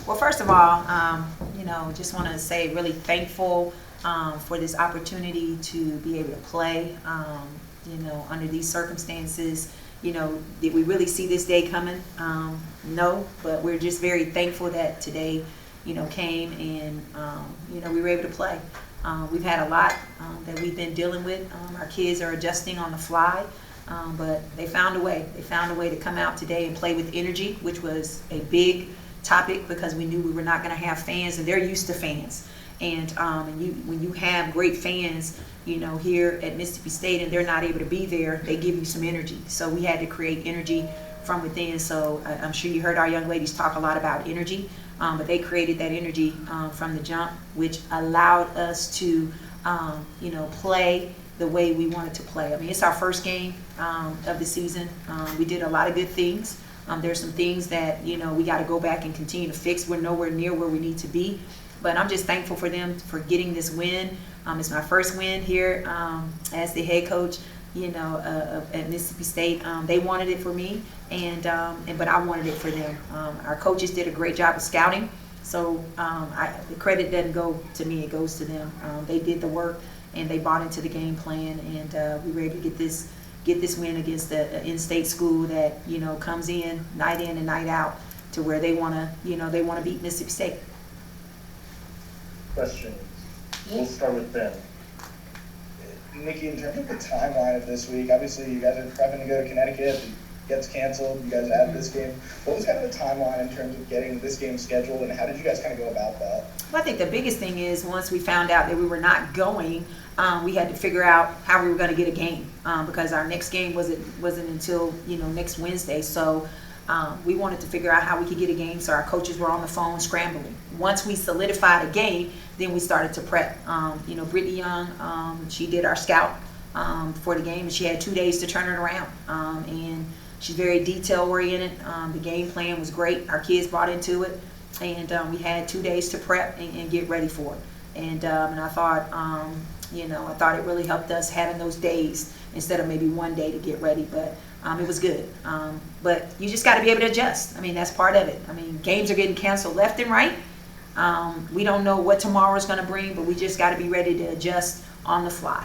Well, first of all, just want to say really thankful for this opportunity to be able to play, under these circumstances. Did we really see this day coming? No, but we're just very thankful that today, came and, we were able to play. We've had a lot that we've been dealing with. Our kids are adjusting on the fly, but they found a way. They found a way to come out today and play with energy, which was a big topic because we knew we were not going to have fans, and they're used to fans. And when you have great fans, here at Mississippi State, and they're not able to be there, they give you some energy. So we had to create energy from within. So I'm sure you heard our young ladies talk a lot about energy, but they created that energy from the jump, which allowed us to, play the way we wanted to play. I mean, it's our first game of the season. We did a lot of good things. There's some things that, we got to go back and continue to fix. We're nowhere near where we need to be. But I'm just thankful for them for getting this win. It's my first win here as the head coach, at Mississippi State. They wanted it for me, but I wanted it for them. Our coaches did a great job of scouting, so the credit doesn't go to me; it goes to them. They did the work, and they bought into the game plan, and we were able to get this win against the in-state school that comes in and night out to where they want to beat Mississippi State. Questions. We'll start with Ben. Nikki, in terms of the timeline of this week, obviously you guys are prepping to go to Connecticut. It gets canceled. You guys add this game. What was kind of the timeline in terms of getting this game scheduled, and how did you guys kind of go about that? Well, I think the biggest thing is once we found out that we were not going, we had to figure out how we were going to get a game because our next game wasn't until next Wednesday. So we wanted to figure out how we could get a game. So our coaches were on the phone scrambling. Once we solidified a game, then we started to prep. Brittany Young, she did our scout for the game, and she had 2 days to turn it around. And she's very detail oriented. The game plan was great. Our kids bought into it, and we had 2 days to prep and get ready for it. And I thought, I thought it really helped us having those days instead of maybe 1 day to get ready. But it was good. But you just got to be able to adjust. I mean, that's part of it. I mean, games are getting canceled left and right. We don't know what tomorrow is going to bring, but we just got to be ready to adjust on the fly.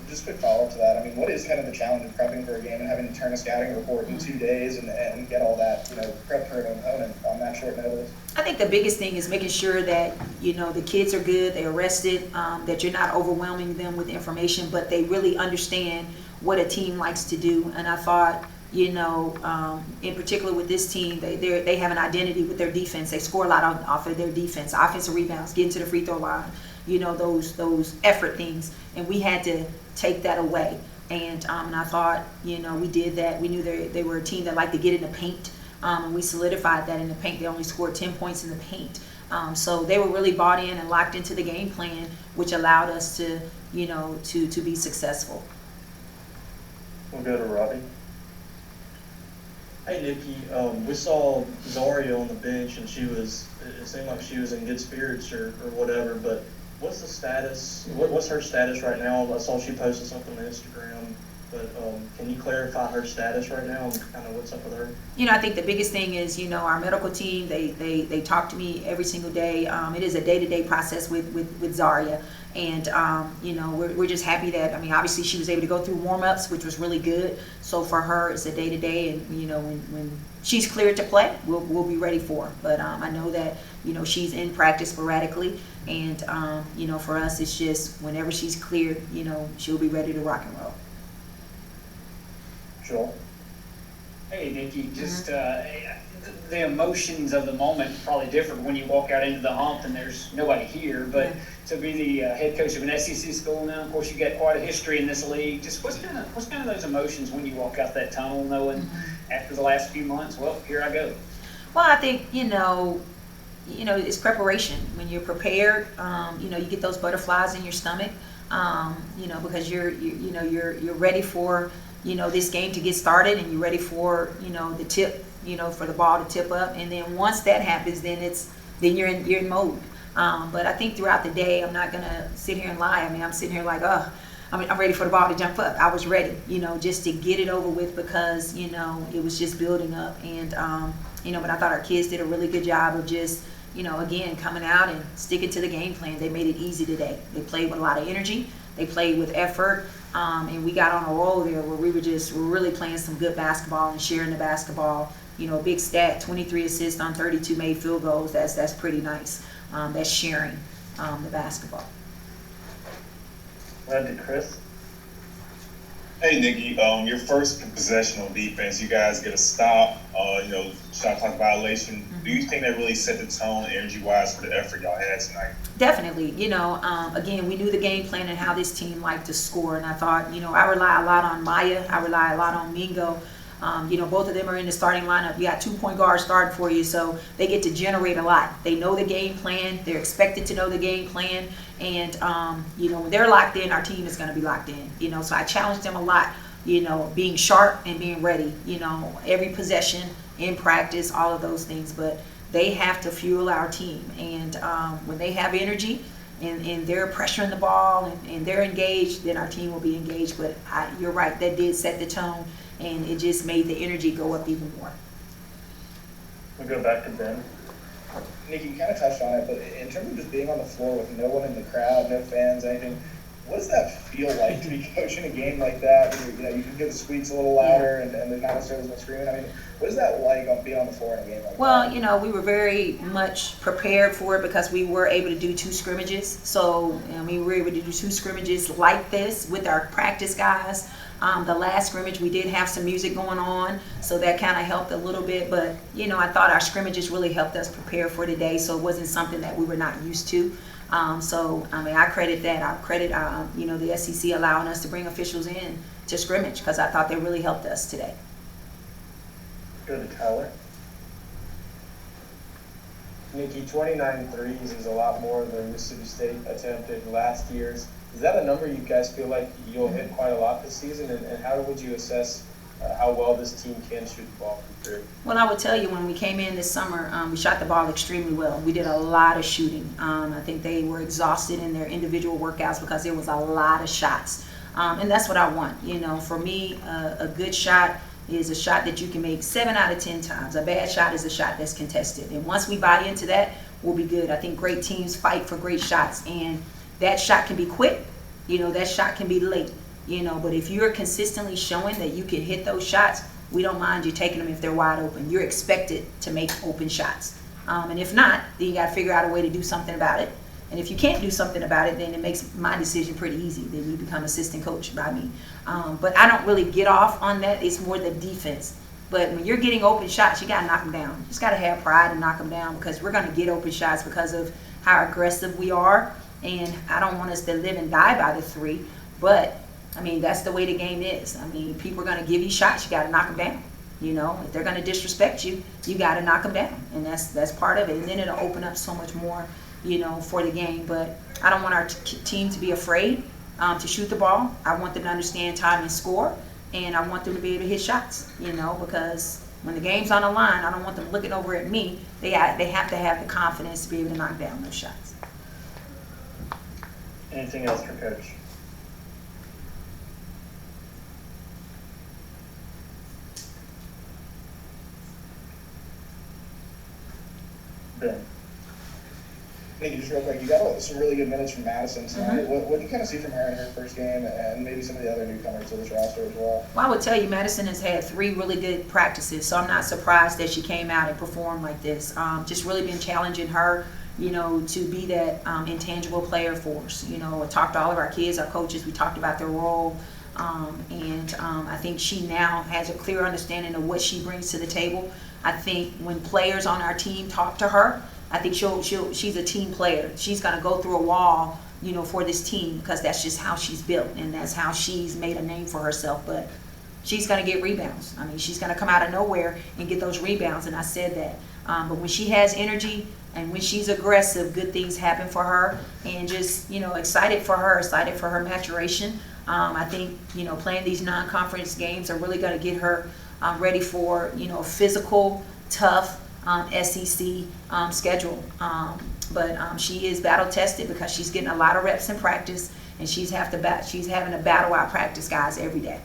Just a quick follow-up to that. I mean, what is kind of the challenge of prepping for a game and having to turn a scouting report in 2 days and get all that, prep for an opponent on that short notice? I think the biggest thing is making sure that, the kids are good, they're rested, that you're not overwhelming them with information, but they really understand what a team likes to do. And I thought, in particular with this team, they have an identity with their defense. They score a lot off of their defense, offensive rebounds, getting to the free throw line, those effort things. And we had to take that away. And I thought, we did that. We knew they were a team that liked to get in the paint. And we solidified that in the paint. They only scored 10 points in the paint. So they were really bought in and locked into the game plan, which allowed us to be successful. We'll go to Robbie. Hey Nikki, we saw Zaria on the bench, and it seemed like she was in good spirits or whatever, but what's the status, what's her status right now? I saw she posted something on Instagram, but can you clarify her status right now and kind of what's up with her? I think the biggest thing is, our medical team, they talk to me every single day. It is a day-to-day process with Zaria. And, we're just happy that, obviously she was able to go through warm-ups, which was really good. So for her, it's a day-to-day. And, when she's cleared to play, we'll be ready for her. But I know that, she's in practice sporadically. And, for us, it's just whenever she's cleared, she'll be ready to rock and roll. Joel? Hey, Nikki, just the emotions of the moment are probably different when you walk out into the hump and there's nobody here. But to be the head coach of an SEC school now, of course, you've got quite a history in this league. Just what's kind of those emotions when you walk out that tunnel, knowing after the last few months, well, here I go. Well, I think it's preparation. When you're prepared, you get those butterflies in your stomach, because you're ready for this game to get started, and you're ready for the tip, for the ball to tip up, and then once that happens, then you're in mode. But I think throughout the day, I'm not gonna sit here and lie. I'm sitting here like, I'm ready for the ball to jump up. I was ready, just to get it over with because it was just building up, and But I thought our kids did a really good job of just, again, coming out and sticking to the game plan. They made it easy today. They played with a lot of energy. They played with effort. And we got on a roll there where we were really playing some good basketball and sharing the basketball. Big stat, 23 assists on 32 made field goals. That's pretty nice. That's sharing the basketball. Randy, Chris? Hey, Nikki, your first possession on defense, you guys get a stop, shot clock violation. Do you think that really set the tone energy-wise for the effort y'all had tonight? Definitely. Again, we knew the game plan and how this team liked to score. And I thought, I rely a lot on Maya. I rely a lot on Mingo. Both of them are in the starting lineup. You got 2 point guards starting for you, so they get to generate a lot. They know the game plan. They're expected to know the game plan. And, when they're locked in, our team is going to be locked in. So I challenged them a lot, being sharp and being ready, every possession in practice, all of those things. But they have to fuel our team. And when they have energy and they're pressuring the ball and they're engaged, then our team will be engaged. But you're right, that did set the tone. And it just made the energy go up even more. We'll go back to Ben. Nikki, you kind of touched on it, but in terms of just being on the floor with no one in the crowd, no fans, anything, what does that feel like to be coaching a game like that? You can get the squeaks a little louder and there's not necessarily as much screaming. What is that like on being on the floor in a game like that? Well, we were very much prepared for it because we were able to do 2 scrimmages. So, we were able to do 2 scrimmages like this with our practice guys. The last scrimmage, we did have some music going on, so that kind of helped a little bit. But, I thought our scrimmages really helped us prepare for today, so it wasn't something that we were not used to. I credit that. I credit, the SEC allowing us to bring officials in to scrimmage because I thought they really helped us today. Go to Tyler. Nikki, 29 threes is a lot more than Mississippi State attempted last year's. Is that a number you guys feel like you'll hit quite a lot this season? And how would you assess how well this team can shoot the ball from three? Well, I would tell you, when we came in this summer, we shot the ball extremely well. We did a lot of shooting. I think they were exhausted in their individual workouts because there was a lot of shots. And that's what I want. For me, a good shot is a shot that you can make 7 out of 10 times. A bad shot is a shot that's contested. And once we buy into that, we'll be good. I think great teams fight for great shots. And that shot can be quick, that shot can be late, but if you're consistently showing that you can hit those shots, we don't mind you taking them if they're wide open. You're expected to make open shots. And if not, then you got to figure out a way to do something about it. And if you can't do something about it, then it makes my decision pretty easy. Then you become assistant coach by me. But I don't really get off on that. It's more the defense. But when you're getting open shots, you got to knock them down. You just got to have pride and knock them down because we're going to get open shots because of how aggressive we are. And I don't want us to live and die by the 3, but that's the way the game is. People are going to give you shots, you got to knock them down. If they're going to disrespect you, you got to knock them down, and that's part of it. And then it'll open up so much more, for the game. But I don't want our team to be afraid to shoot the ball. I want them to understand time and score, and I want them to be able to hit shots. Because when the game's on the line, I don't want them looking over at me. They have to have the confidence to be able to knock down those shots. Anything else for Coach? Ben. Nikki, just real quick, you got some really good minutes from Madison tonight. What did you kind of see from her in her first game and maybe some of the other newcomers to this roster as well? Well, I would tell you Madison has had 3 really good practices, so I'm not surprised that she came out and performed like this. Just really been challenging her, to be that intangible player for us. I talked to all of our kids, our coaches, we talked about their role. I think she now has a clear understanding of what she brings to the table. I think when players on our team talk to her, I think she's a team player. She's going to go through a wall, for this team because that's just how she's built and that's how she's made a name for herself. But she's going to get rebounds. She's going to come out of nowhere and get those rebounds, and I said that. But when she has energy and when she's aggressive, good things happen for her. And just, excited for her maturation. I think, playing these non-conference games are really going to get her ready for, a physical, tough SEC schedule. But she is battle tested because she's getting a lot of reps in practice, and she's having to battle out practice guys every day.